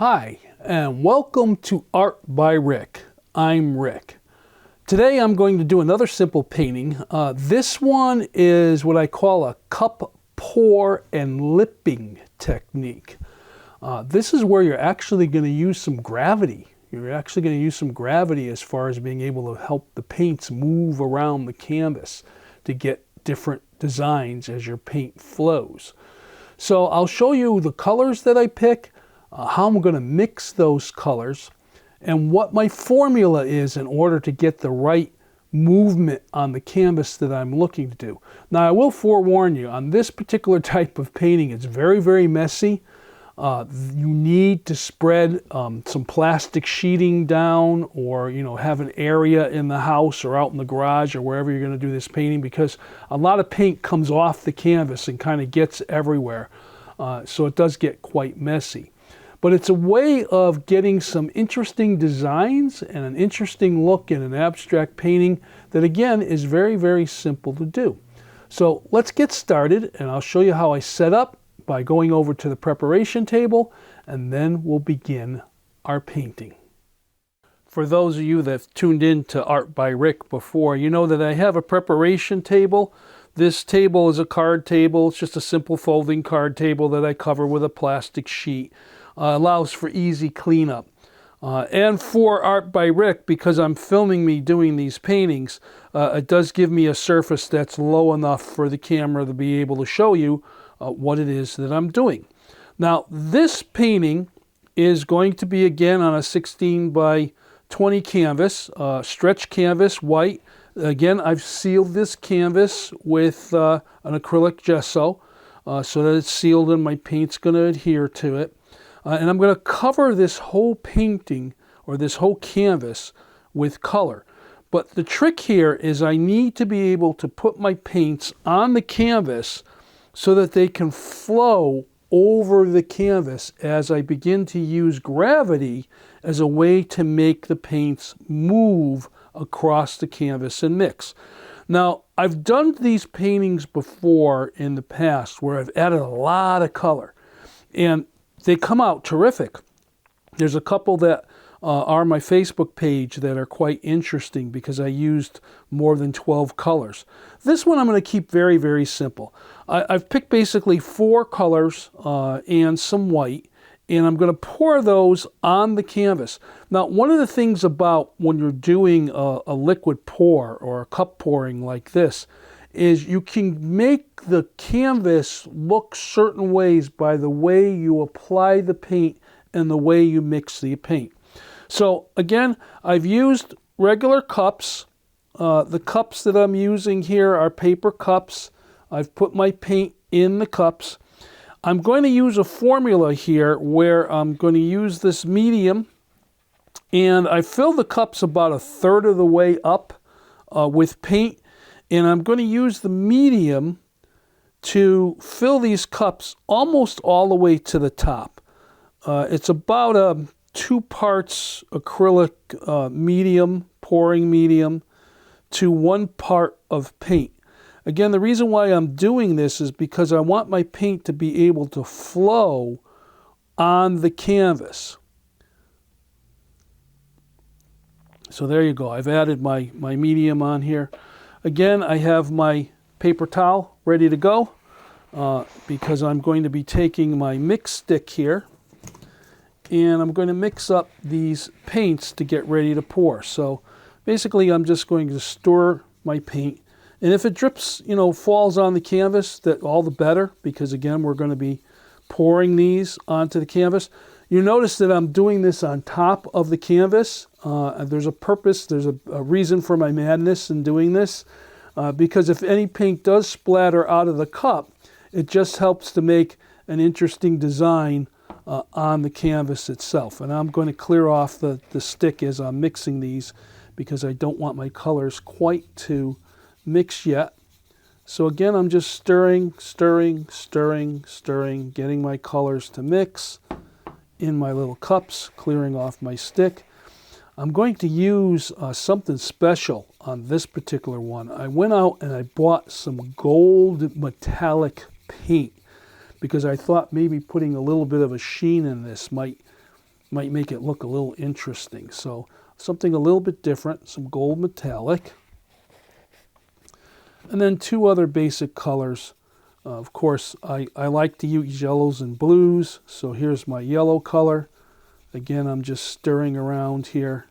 Hi, and welcome to Art by Rick. I'm Rick. Today I'm going to do another simple painting. This one is what I call a cup pour and lipping technique. This is where you're actually going to use some gravity. You're actually going to use some gravity as far as being able to help the paints move around the canvas to get different designs as your paint flows. So I'll show you the colors that I pick, how I'm going to mix those colors, and what my formula is in order to get the right movement on the canvas that I'm looking to do. Now I will forewarn you, on this particular type of painting, it's very, very messy. You need to spread some plastic sheeting down, or have an area in the house or out in the garage or wherever you're going to do this painting, because a lot of paint comes off the canvas and kind of gets everywhere. So it does get quite messy. But it's a way of getting some interesting designs and an interesting look in an abstract painting that, again, is very, very simple to do. So let's get started, and I'll show you how I set up by going over to the preparation table, and then we'll begin our painting. For those of you that have tuned in to Art by Rick before, you know that I have a preparation table. This table is a card table. It's just a simple folding card table that I cover with a plastic sheet. Allows for easy cleanup. And for Art by Rick, because I'm filming me doing these paintings, it does give me a surface that's low enough for the camera to be able to show you what it is that I'm doing. Now, this painting is going to be, again, on a 16 by 20 canvas, stretch canvas, white. Again, I've sealed this canvas with an acrylic gesso so that it's sealed and my paint's going to adhere to it. And I'm going to cover this whole painting, or this whole canvas, with color. But the trick here is I need to be able to put my paints on the canvas so that they can flow over the canvas as I begin to use gravity as a way to make the paints move across the canvas and mix. Now, I've done these paintings before in the past where I've added a lot of color, and they come out terrific. There's a couple that are my Facebook page that are quite interesting because I used more than 12 colors. This one I'm going to keep very, very simple. I've picked basically 4 colors and some white, and I'm going to pour those on the canvas. Now, one of the things about when you're doing a liquid pour or a cup pouring like this is you can make the canvas look certain ways by the way you apply the paint and the way you mix the paint. So again, I've used regular cups. The cups that I'm using here are paper cups. I've put my paint in the cups. I'm going to use a formula here where I'm going to use this medium, and I fill the cups about 1/3 of the way up with paint. And I'm going to use the medium to fill these cups almost all the way to the top. It's about 2 parts acrylic medium, pouring medium, to 1 part of paint. Again, the reason why I'm doing this is because I want my paint to be able to flow on the canvas. So there you go. I've added my medium on here. Again, I have my paper towel ready to go because I'm going to be taking my mix stick here, and I'm going to mix up these paints to get ready to pour. So basically I'm just going to stir my paint, and if it drips, falls on the canvas, that all the better, because again, we're going to be pouring these onto the canvas. You notice that I'm doing this on top of the canvas. There's a purpose, there's a reason for my madness in doing this, because if any paint does splatter out of the cup, it just helps to make an interesting design on the canvas itself. And I'm going to clear off the stick as I'm mixing these because I don't want my colors quite to mix yet. So again, I'm just stirring, stirring, stirring, stirring, getting my colors to mix in my little cups, clearing off my stick. I'm going to use something special on this particular one. I went out and I bought some gold metallic paint because I thought maybe putting a little bit of a sheen in this might might make it look a little interesting. So something a little bit different, some gold metallic. And then two other basic colors. Of course, I like to use yellows and blues, so here's my yellow color. Again, I'm just stirring around here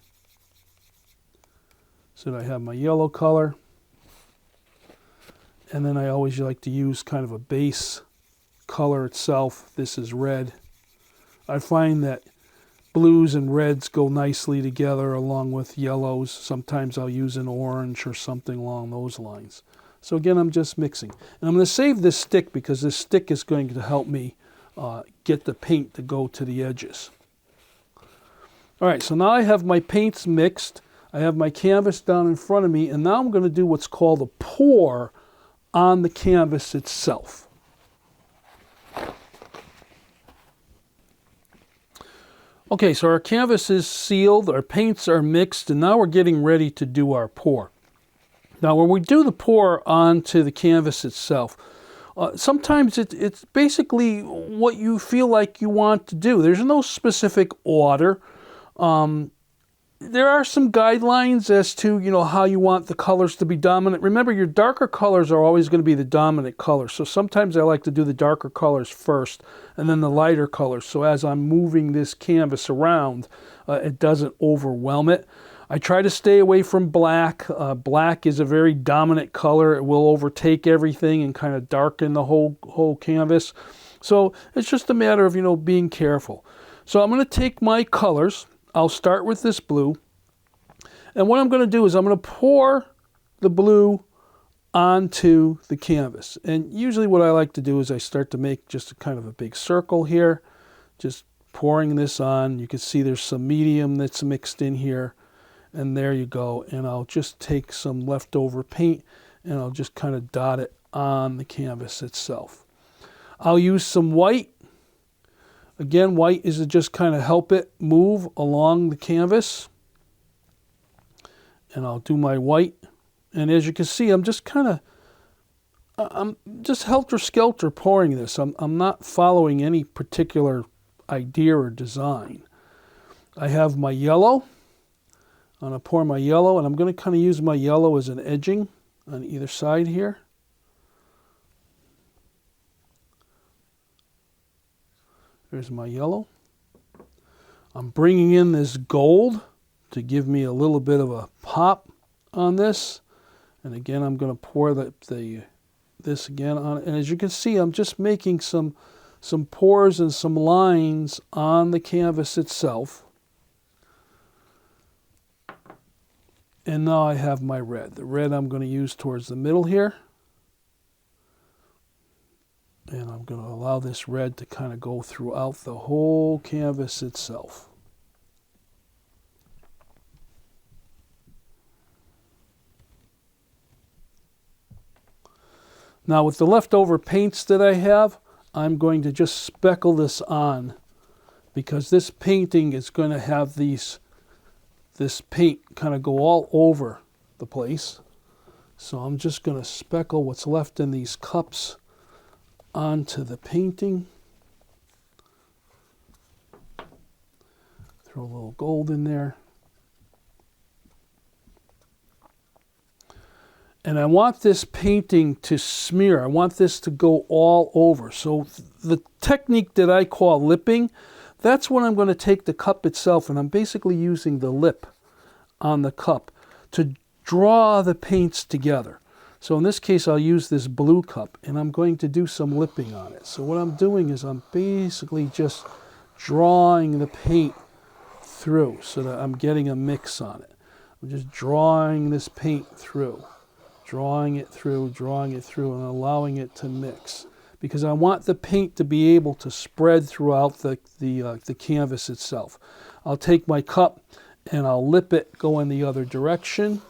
so that I have my yellow color. And then I always like to use kind of a base color itself. This is red. I find that blues and reds go nicely together along with yellows. Sometimes I'll use an orange or something along those lines. So again, I'm just mixing. And I'm going to save this stick because this stick is going to help me get the paint to go to the edges. All right, so now I have my paints mixed. I have my canvas down in front of me, and now I'm going to do what's called a pour on the canvas itself. Okay, so our canvas is sealed, our paints are mixed, and now we're getting ready to do our pour. Now, when we do the pour onto the canvas itself, sometimes it's basically what you feel like you want to do. There's no specific order. There are some guidelines as to, how you want the colors to be dominant. Remember, your darker colors are always going to be the dominant colors. So sometimes I like to do the darker colors first and then the lighter colors. So as I'm moving this canvas around, it doesn't overwhelm it. I try to stay away from black. Black is a very dominant color. It will overtake everything and kind of darken the whole canvas. So it's just a matter of, being careful. So I'm going to take my colors. I'll start with this blue. And what I'm going to do is I'm going to pour the blue onto the canvas. And usually what I like to do is I start to make just a kind of a big circle here. Just pouring this on. You can see there's some medium that's mixed in here. And there you go. And I'll just take some leftover paint and I'll just kind of dot it on the canvas itself. I'll use some white. Again, white is to just kind of help it move along the canvas. And I'll do my white. And as you can see, I'm just helter-skelter pouring this. I'm not following any particular idea or design. I have my yellow. I'm going to pour my yellow, and I'm going to kind of use my yellow as an edging on either side here. There's my yellow. I'm bringing in this gold to give me a little bit of a pop on this. And again, I'm going to pour this again on it. And as you can see, I'm just making some pours and some lines on the canvas itself. And now I have my red. The red I'm going to use towards the middle here. And I'm going to allow this red to kind of go throughout the whole canvas itself. Now with the leftover paints that I have, I'm going to just speckle this on because this painting is going to have this paint kind of go all over the place. So I'm just going to speckle what's left in these cups onto the painting. Throw a little gold in there. And I want this painting to smear. I want this to go all over. So the technique that I call lipping, that's when I'm going to take the cup itself and I'm basically using the lip on the cup to draw the paints together. So in this case, I'll use this blue cup and I'm going to do some lipping on it. So what I'm doing is I'm basically just drawing the paint through so that I'm getting a mix on it. I'm just drawing this paint through. Drawing it through, and allowing it to mix. Because I want the paint to be able to spread throughout the canvas itself. I'll take my cup and I'll lip it, go in the other direction.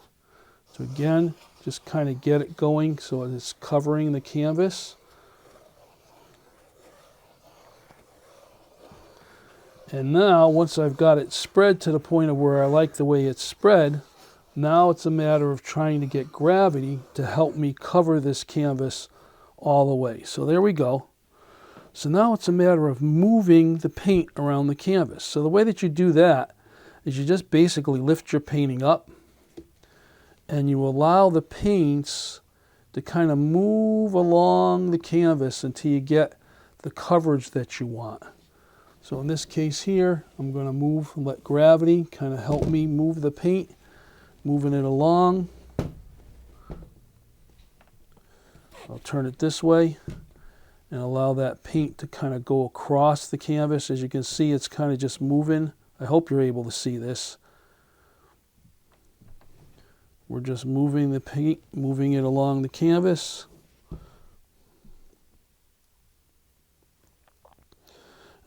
So again, just kind of get it going so it's covering the canvas. And now, once I've got it spread to the point of where I like the way it's spread, now it's a matter of trying to get gravity to help me cover this canvas all the way. So there we go. So now it's a matter of moving the paint around the canvas. So the way that you do that is you just basically lift your painting up and you allow the paints to kind of move along the canvas until you get the coverage that you want. So in this case here, I'm going to move and let gravity kind of help me move the paint, moving it along. I'll turn it this way and allow that paint to kind of go across the canvas. As you can see, it's kind of just moving. I hope you're able to see this. We're just moving the paint, moving it along the canvas. And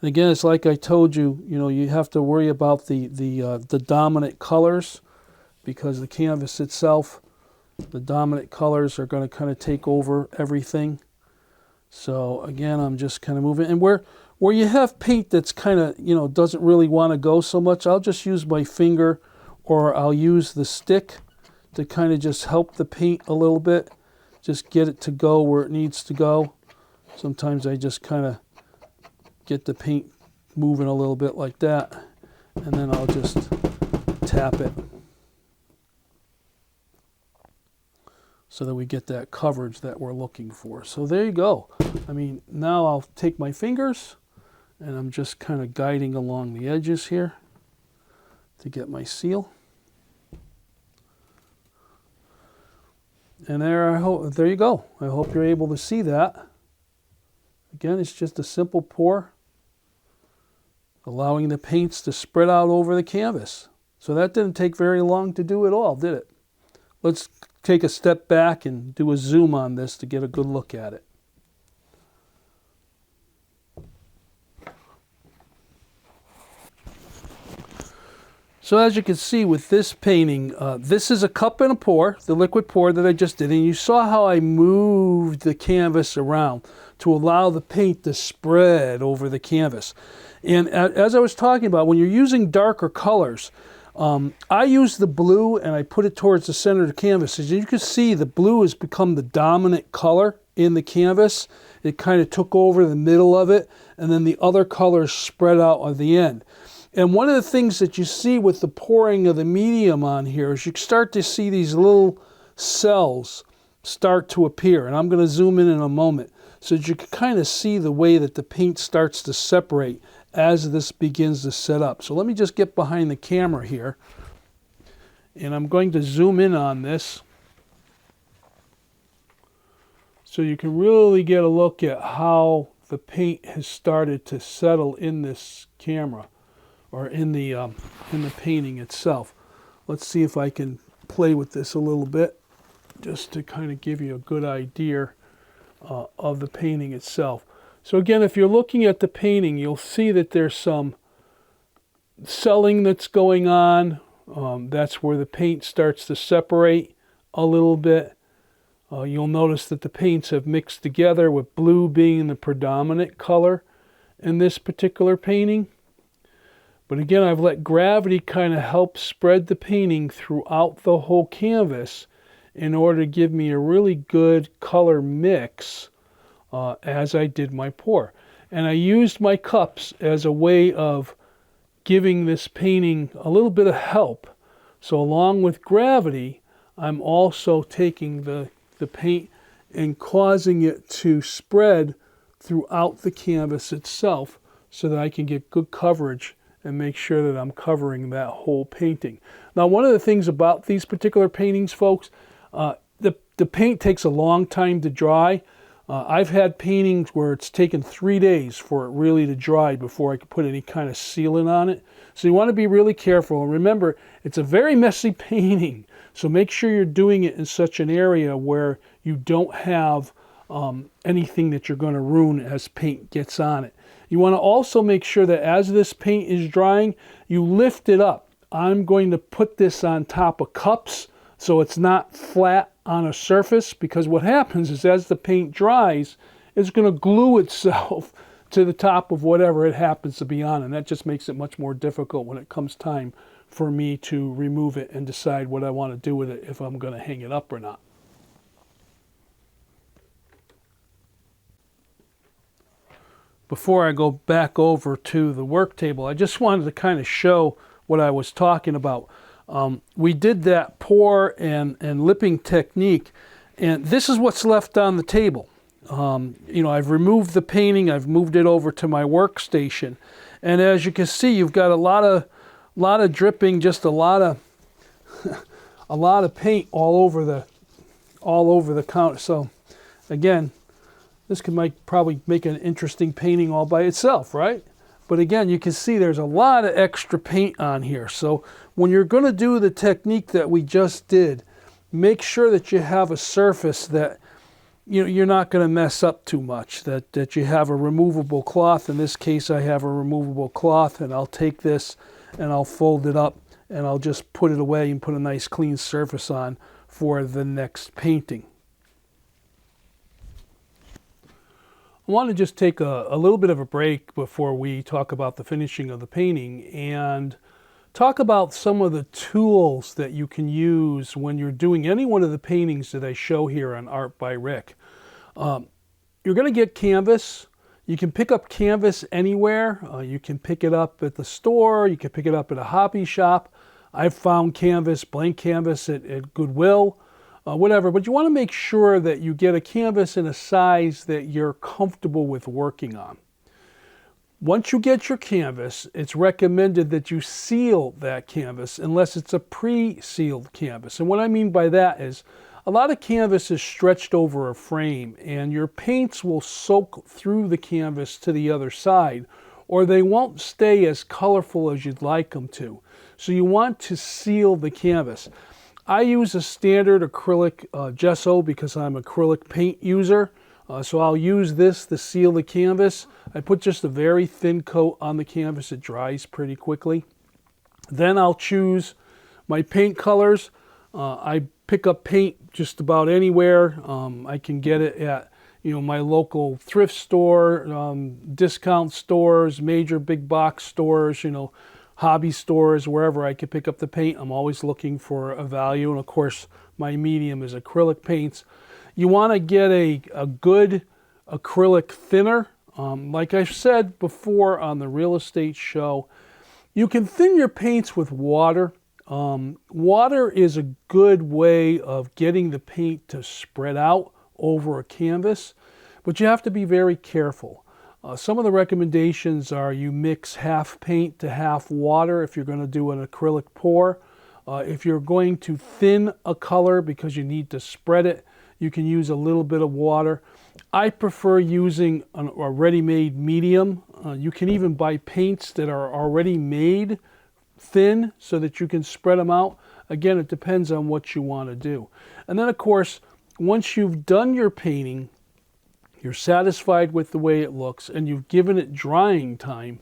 again, it's like I told you, you have to worry about the dominant colors, because the canvas itself, the dominant colors are going to kind of take over everything. So again, I'm just kind of moving. And where you have paint that's kind of, doesn't really want to go so much, I'll just use my finger or I'll use the stick to kind of just help the paint a little bit. Just get it to go where it needs to go. Sometimes I just kind of get the paint moving a little bit like that. And then I'll just tap it so that we get that coverage that we're looking for. So there you go. I mean, now I'll take my fingers and I'm just kind of guiding along the edges here to get my seal. And there you go. I hope you're able to see that. Again, it's just a simple pour, allowing the paints to spread out over the canvas. So that didn't take very long to do at all, did it? Let's take a step back and do a zoom on this to get a good look at it. So as you can see with this painting, this is a cup and a pour, the liquid pour that I just did. And you saw how I moved the canvas around to allow the paint to spread over the canvas. And as I was talking about, when you're using darker colors, I use the blue and I put it towards the center of the canvas. As you can see, the blue has become the dominant color in the canvas. It kind of took over the middle of it, and then the other colors spread out at the end. And one of the things that you see with the pouring of the medium on here is you start to see these little cells start to appear. And I'm going to zoom in a moment so that you can kind of see the way that the paint starts to separate as this begins to set up. So let me just get behind the camera here. And I'm going to zoom in on this so you can really get a look at how the paint has started to settle in this camera, or in the painting itself. Let's see if I can play with this a little bit, just to kind of give you a good idea of the painting itself. So again, if you're looking at the painting, you'll see that there's some selling that's going on. That's where the paint starts to separate a little bit. You'll notice that the paints have mixed together, with blue being the predominant color in this particular painting. But again, I've let gravity kind of help spread the painting throughout the whole canvas in order to give me a really good color mix as I did my pour. And I used my cups as a way of giving this painting a little bit of help. So along with gravity, I'm also taking the paint and causing it to spread throughout the canvas itself so that I can get good coverage and make sure that I'm covering that whole painting. Now, one of the things about these particular paintings, folks, the paint takes a long time to dry. I've had paintings where it's taken 3 days for it really to dry before I could put any kind of sealant on it. So you want to be really careful. And remember, it's a very messy painting. So make sure you're doing it in such an area where you don't have anything that you're going to ruin as paint gets on it. You want to also make sure that as this paint is drying, you lift it up. I'm going to put this on top of cups so it's not flat on a surface, because what happens is as the paint dries, it's going to glue itself to the top of whatever it happens to be on, and that just makes it much more difficult when it comes time for me to remove it and decide what I want to do with it, if I'm going to hang it up or not. before I go back over to the work table, I just wanted to kind of show what I was talking about. We did that pour and lipping technique, and this is what's left on the table. You know, I've removed the painting, I've moved it over to my workstation, and as you can see, you've got a lot of dripping, just a lot of a lot of paint all over the counter. So again, this probably make an interesting painting all by itself, right? But again, you can see there's a lot of extra paint on here. So when you're going to do the technique that we just did, make sure that you have a surface that you're not going to mess up too much, that you have a removable cloth. In this case, I have a removable cloth, and I'll take this and I'll fold it up and I'll just put it away and put a nice clean surface on for the next painting. I want to just take a little bit of a break before we talk about the finishing of the painting and talk about some of the tools that you can use when you're doing any one of the paintings that I show here on Art by Rick. You're going to get canvas. You can pick up canvas anywhere. You can pick it up at the store. You can pick it up at a hobby shop. I've found canvas, blank canvas at Goodwill, whatever. But you want to make sure that you get a canvas in a size that you're comfortable with working on. Once you get your canvas, it's recommended that you seal that canvas unless it's a pre-sealed canvas. And what I mean by that is a lot of canvas is stretched over a frame and your paints will soak through the canvas to the other side, or they won't stay as colorful as you'd like them to. So you want to seal the canvas. I use a standard acrylic gesso because I'm an acrylic paint user. So I'll use this to seal the canvas. I put just a very thin coat on the canvas. It dries pretty quickly. Then I'll choose my paint colors. I pick up paint just about anywhere. I can get it at my local thrift store, discount stores, major big box stores, hobby stores, wherever I can pick up the paint. I'm always looking for a value. And of course, my medium is acrylic paints. You want to get a good acrylic thinner. Like I said before on the real estate show, you can thin your paints with water. Water is a good way of getting the paint to spread out over a canvas, but you have to be very careful. Some of the recommendations are you mix half paint to half water if you're going to do an acrylic pour. If you're going to thin a color because you need to spread it, you can use a little bit of water. I prefer using a ready-made medium. You can even buy paints that are already made thin so that you can spread them out. Again, it depends on what you want to do. And then, of course, once you've done your painting, you're satisfied with the way it looks, and you've given it drying time.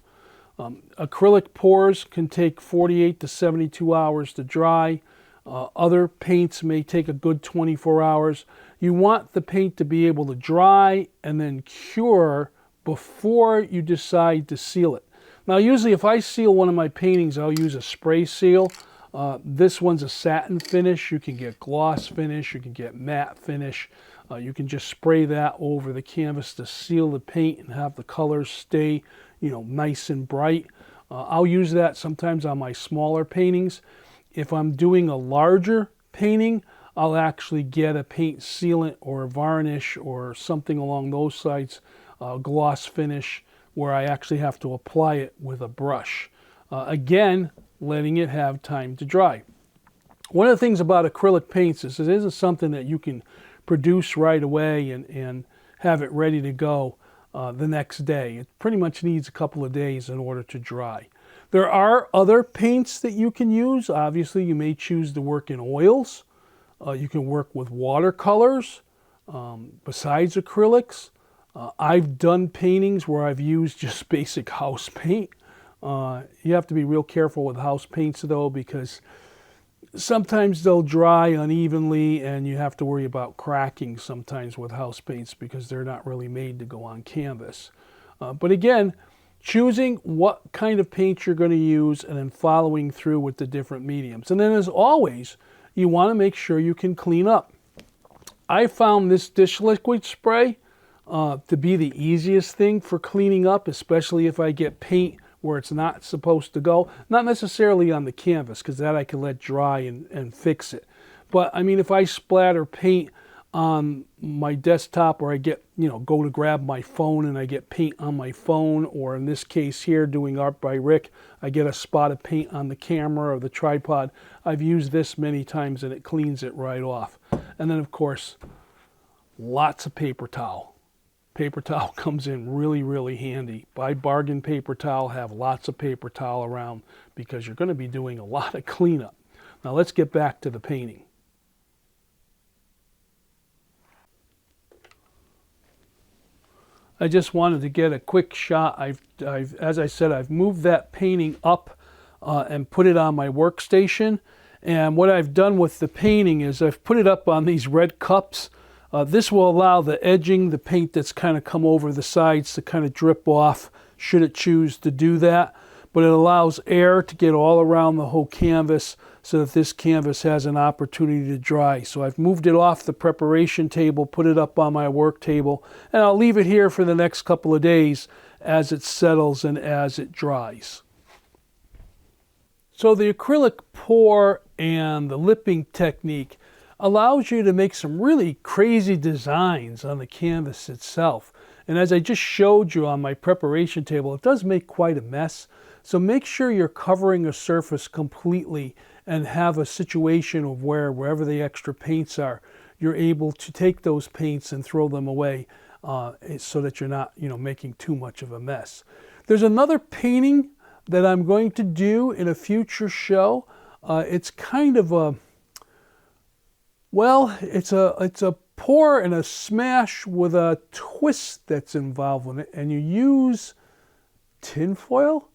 Acrylic pours can take 48 to 72 hours to dry. Other paints may take a good 24 hours. You want the paint to be able to dry and then cure before you decide to seal it. Now, usually if I seal one of my paintings, I'll use a spray seal. This one's a satin finish. You can get gloss finish. You can get matte finish. You can just spray that over the canvas to seal the paint and have the colors stay, nice and bright. I'll use that sometimes on my smaller paintings. If I'm doing a larger painting, I'll actually get a paint sealant or a varnish or something along those sides, gloss finish, where I actually have to apply it with a brush. Again, letting it have time to dry. One of the things about acrylic paints is it isn't something that you can produce right away and have it ready to go the next day. It pretty much needs a couple of days in order to dry. There are other paints that you can use. Obviously, you may choose to work in oils. You can work with watercolors besides acrylics. I've done paintings where I've used just basic house paint. You have to be real careful with house paints, though, because sometimes they'll dry unevenly and you have to worry about cracking sometimes with house paints because they're not really made to go on canvas. But again, choosing what kind of paint you're going to use and then following through with the different mediums. And then, as always, you want to make sure you can clean up. I found this dish liquid spray to be the easiest thing for cleaning up, especially if I get paint where it's not supposed to go. Not necessarily on the canvas, because that I can let dry and fix it. But I mean, if I splatter paint on my desktop, or I get, go to grab my phone and I get paint on my phone, or in this case here, doing Art by Rick, I get a spot of paint on the camera or the tripod. I've used this many times and it cleans it right off. And then of course, lots of paper towel. Paper towel comes in really, really handy. Buy bargain paper towel, have lots of paper towel around, because you're going to be doing a lot of cleanup. Now let's get back to the painting. I just wanted to get a quick shot. As I said, I've moved that painting up and put it on my workstation. And what I've done with the painting is I've put it up on these red cups. This will allow the edging, the paint that's kind of come over the sides, to kind of drip off should it choose to do that. But it allows air to get all around the whole canvas so that this canvas has an opportunity to dry. So I've moved it off the preparation table, put it up on my work table, and I'll leave it here for the next couple of days as it settles and as it dries. So the acrylic pour and the lipping technique allows you to make some really crazy designs on the canvas itself. And as I just showed you on my preparation table, it does make quite a mess. So make sure you're covering a surface completely and have a situation of wherever the extra paints are, you're able to take those paints and throw them away so that you're not, making too much of a mess. There's another painting that I'm going to do in a future show. It's kind of a, it's a pour and a smash with a twist that's involved in it, and you use tin foil.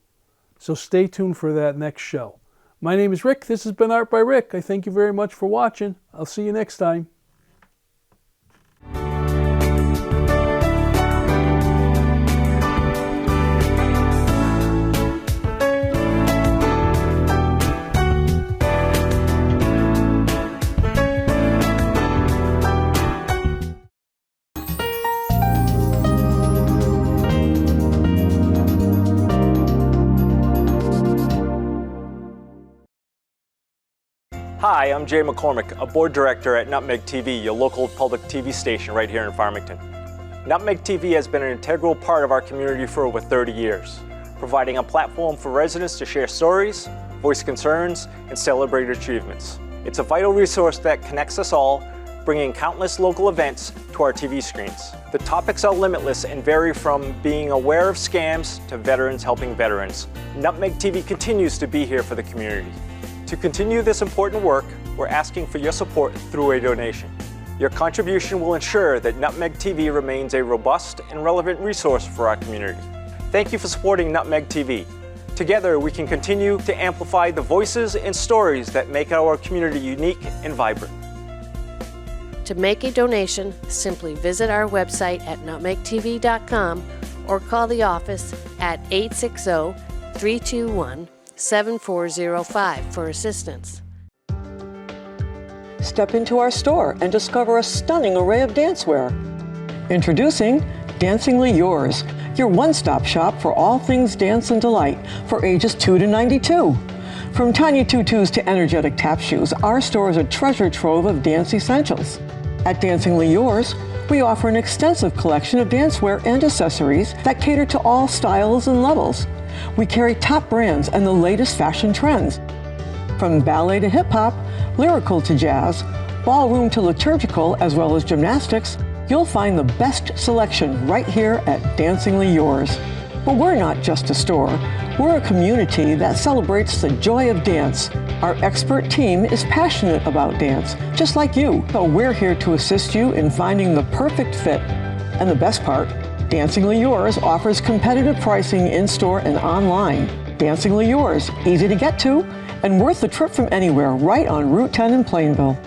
So stay tuned for that next show. My name is Rick. This has been Art by Rick. I thank you very much for watching. I'll see you next time. Hi, I'm Jay McCormick, a board director at Nutmeg TV, your local public TV station right here in Farmington. Nutmeg TV has been an integral part of our community for over 30 years, providing a platform for residents to share stories, voice concerns, and celebrate achievements. It's a vital resource that connects us all, bringing countless local events to our TV screens. The topics are limitless and vary from being aware of scams to veterans helping veterans. Nutmeg TV continues to be here for the community. To continue this important work, we're asking for your support through a donation. Your contribution will ensure that Nutmeg TV remains a robust and relevant resource for our community. Thank you for supporting Nutmeg TV. Together, we can continue to amplify the voices and stories that make our community unique and vibrant. To make a donation, simply visit our website at nutmegtv.com or call the office at 860-321-7405 for assistance. Step into our store and discover a stunning array of dancewear. Introducing Dancingly Yours, your one-stop shop for all things dance and delight for ages 2 to 92. From tiny tutus to energetic tap shoes, our store is a treasure trove of dance essentials. At Dancingly Yours, we offer an extensive collection of dancewear and accessories that cater to all styles and levels. We carry top brands and the latest fashion trends. From ballet to hip-hop, lyrical to jazz, ballroom to liturgical, as well as gymnastics, you'll find the best selection right here at Dancingly Yours. But we're not just a store. We're a community that celebrates the joy of dance. Our expert team is passionate about dance, just like you. So we're here to assist you in finding the perfect fit. And the best part, Dancingly Yours offers competitive pricing in-store and online. Dancingly Yours, easy to get to and worth the trip from anywhere, right on Route 10 in Plainville.